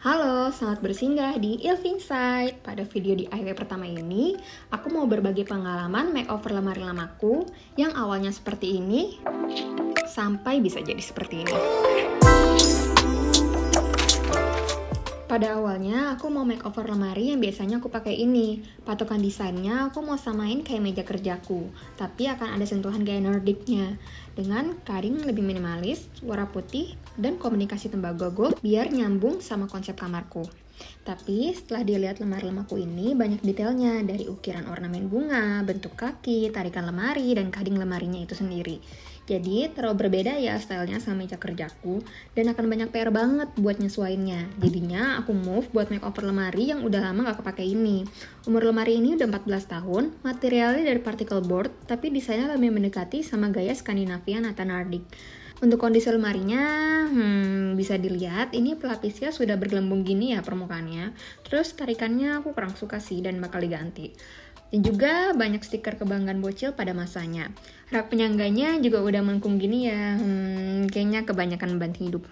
Halo, selamat bersinggah di Ilving Site. Pada video DIY pertama ini, aku mau berbagi pengalaman makeover lemari lamaku yang awalnya seperti ini, sampai bisa jadi seperti ini. Pada awalnya, aku mau makeover lemari yang biasanya aku pakai ini. Patokan desainnya, aku mau samain kayak meja kerjaku, tapi akan ada sentuhan gaya Nordicnya. Dengan cutting lebih minimalis, warna putih, dan komunikasi tembaga gold biar nyambung sama konsep kamarku. Tapi setelah dilihat lemari lamaku ini banyak detailnya, dari ukiran ornamen bunga, bentuk kaki, tarikan lemari, dan cutting lemarinya itu sendiri. Jadi terlalu berbeda ya stylenya sama meja kerjaku, dan akan banyak PR banget buat nyesuainnya. Jadinya aku move buat makeover lemari yang udah lama gak kepake ini. Umur lemari ini udah 14 tahun, materialnya dari particle board, tapi desainnya lebih mendekati sama gaya Skandinavian atau Nordic. Untuk kondisi lemarinya, bisa dilihat ini pelapisnya sudah bergelembung gini ya permukaannya. Terus tarikannya aku kurang suka sih dan bakal diganti. Dan juga banyak stiker kebanggaan bocil pada masanya. Rak penyangganya juga udah melengkung gini ya, kayaknya kebanyakan beban hidup.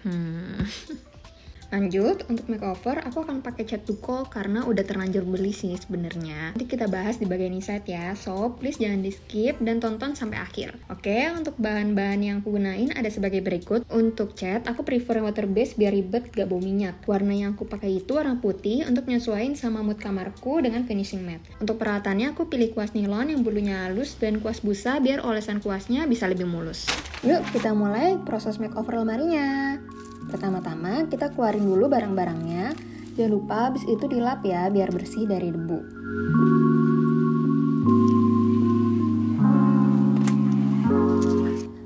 Lanjut, untuk makeover aku akan pakai cat duko karena udah terlanjur beli sih sebenarnya. Nanti kita bahas di bagian insight ya, so please jangan di skip dan tonton sampai akhir. Oke, untuk bahan-bahan yang aku gunain ada sebagai berikut. Untuk cat, aku prefer yang water base biar ribet gak bau minyak. Warna yang aku pakai itu warna putih untuk nyesuaiin sama mood kamarku dengan finishing matte. Untuk peralatannya aku pilih kuas nilon yang bulunya halus dan kuas busa biar olesan kuasnya bisa lebih mulus. Yuk kita mulai proses makeover lemarinya. Pertama-tama kita keluarin dulu barang-barangnya. Jangan lupa habis itu dilap ya biar bersih dari debu.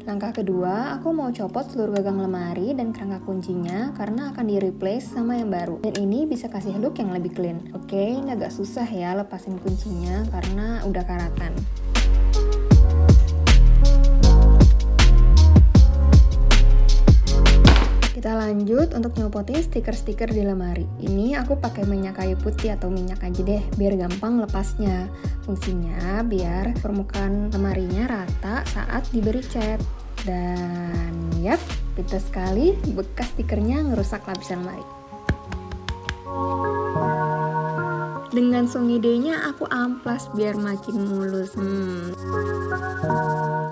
Langkah kedua, aku mau copot seluruh gagang lemari dan kerangka kuncinya karena akan di-replace sama yang baru. Dan ini bisa kasih look yang lebih clean. Oke, ini agak susah ya lepasin kuncinya karena udah karatan. Kita lanjut untuk nyopotin stiker-stiker di lemari. Ini aku pakai minyak kayu putih atau minyak aja deh, biar gampang lepasnya. Fungsinya biar permukaan lemarinya rata saat diberi cat. Dan yap, pintar sekali, bekas stikernya ngerusak lapisan lemari. Dengan songidenya aku amplas biar makin mulus.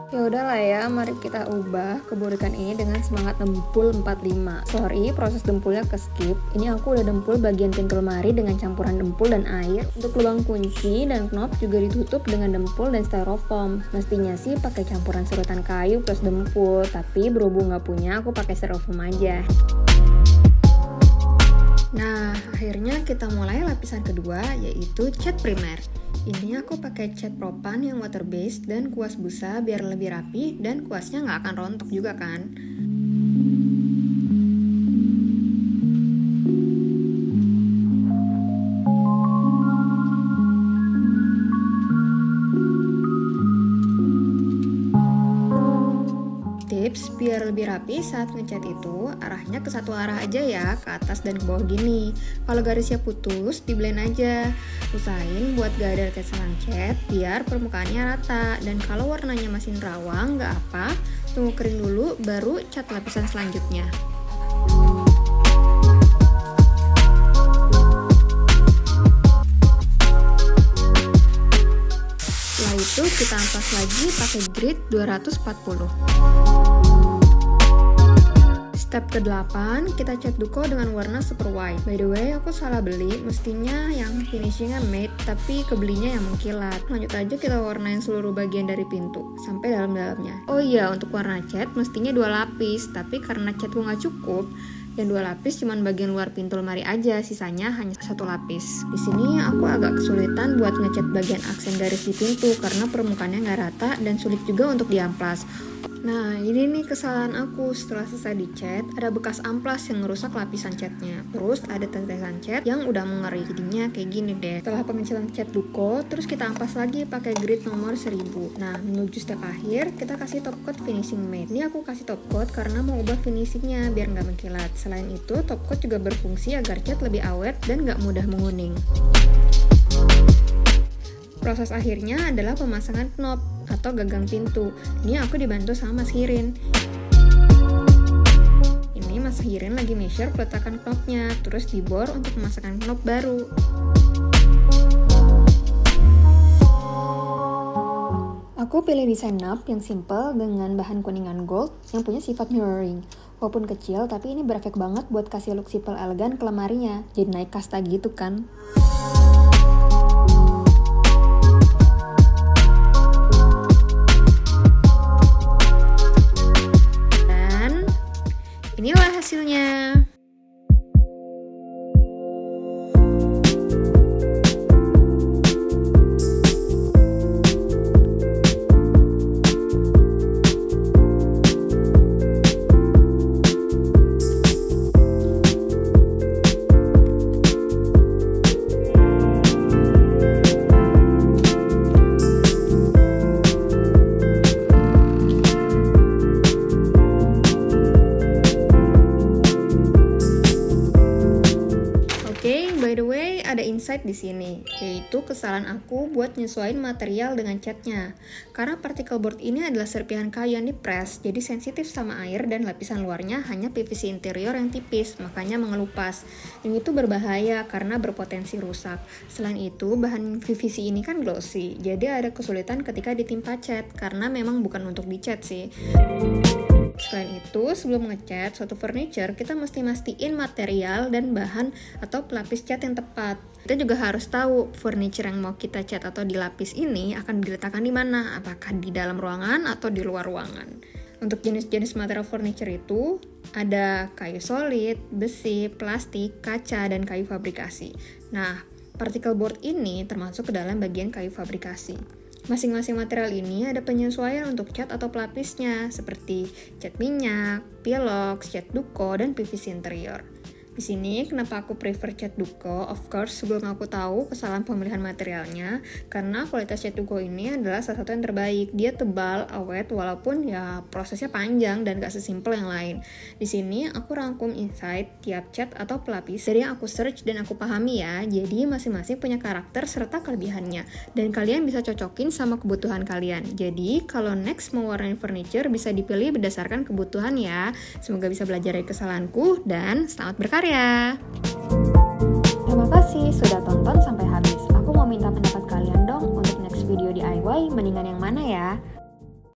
Ya udahlah ya, mari kita ubah keburikan ini dengan semangat dempul 45. Sorry, proses dempulnya ke skip. Ini aku udah dempul bagian pintu lemari dengan campuran dempul dan air. Untuk lubang kunci dan knob juga ditutup dengan dempul dan styrofoam. Mestinya sih pakai campuran serutan kayu plus dempul, tapi berhubung nggak punya, aku pakai styrofoam aja. Nah, akhirnya kita mulai lapisan kedua, yaitu cat primer. Ini aku pakai cat propan yang water base dan kuas busa biar lebih rapi dan kuasnya nggak akan rontok juga kan. Tips biar lebih rapi saat ngecat itu, arahnya ke satu arah aja ya, ke atas dan ke bawah gini. Kalau garisnya putus, di blend aja. Usahain buat gak ada tetesan cat biar permukaannya rata. Dan kalau warnanya masih nerawang, gak apa, tunggu kering dulu baru cat lapisan selanjutnya. Setelah itu kita amplas lagi pakai grit 240. Step ke-8, kita cat duko dengan warna super white. By the way, aku salah beli, mestinya yang finishingnya matte, tapi kebelinya yang mengkilat. Lanjut aja kita warnain seluruh bagian dari pintu, sampai dalam-dalamnya. Oh iya, untuk warna cat mestinya 2 lapis, tapi karena catku nggak cukup, yang 2 lapis cuman bagian luar pintu lemari aja, sisanya hanya 1 lapis. Di sini aku agak kesulitan buat ngecat bagian aksen garis di pintu, karena permukaannya nggak rata dan sulit juga untuk diamplas. Nah, ini nih kesalahan aku. Setelah selesai dicat, ada bekas amplas yang ngerusak lapisan catnya. Terus ada tetesan cat yang udah mengering, jadinya kayak gini deh. Setelah pengecilan cat duko, terus kita amplas lagi pakai grit nomor 1000. Nah, menuju step akhir, kita kasih top coat finishing matte. Ini aku kasih top coat karena mau ubah finishingnya biar nggak mengkilat. Selain itu, top coat juga berfungsi agar cat lebih awet dan nggak mudah menguning. Proses akhirnya adalah pemasangan knob atau gagang pintu. Ini aku dibantu sama Mas Kirin. Ini Mas Hirin lagi measure peletakan knopnya, terus dibor untuk memasangkan knop baru. Aku pilih desain knob yang simple dengan bahan kuningan gold yang punya sifat mirroring. Walaupun kecil, tapi ini berefek banget buat kasih look simple elegan ke lemarinya. Jadi naik kasta gitu kan. Dan inilah hasilnya. By the way, ada insight di sini, yaitu kesalahan aku buat nyesuaiin material dengan catnya. Karena particle board ini adalah serpihan kayu yang dipres, jadi sensitif sama air dan lapisan luarnya hanya PVC interior yang tipis, makanya mengelupas. Yang itu berbahaya karena berpotensi rusak. Selain itu, bahan PVC ini kan glossy, jadi ada kesulitan ketika ditimpa cat, karena memang bukan untuk dicat sih. Selain itu, sebelum ngecat suatu furniture, kita mesti mastiin material dan bahan atau pelapis cat yang tepat. Kita juga harus tahu furniture yang mau kita cat atau dilapis ini akan diletakkan di mana, apakah di dalam ruangan atau di luar ruangan. Untuk jenis-jenis material furniture itu ada kayu solid, besi, plastik, kaca, dan kayu fabrikasi. Nah, particle board ini termasuk ke dalam bagian kayu fabrikasi. Masing-masing material ini ada penyesuaian untuk cat atau pelapisnya, seperti cat minyak, pilox, cat duko, dan PVC interior. Di sini, kenapa aku prefer cat duko? Of course, sebelum aku tahu kesalahan pemilihan materialnya, karena kualitas cat duko ini adalah salah satu yang terbaik. Dia tebal, awet, walaupun ya prosesnya panjang dan gak sesimpel yang lain. Di sini, aku rangkum insight tiap cat atau pelapis dari yang aku search dan aku pahami ya. Jadi, masing-masing punya karakter serta kelebihannya. Dan kalian bisa cocokin sama kebutuhan kalian. Jadi, kalau next mau warnain furniture, bisa dipilih berdasarkan kebutuhan ya. Semoga bisa belajar dari kesalahanku, dan selamat berkarya. Terima kasih sudah tonton sampai habis. Aku mau minta pendapat kalian dong untuk next video DIY, mendingan yang mana ya?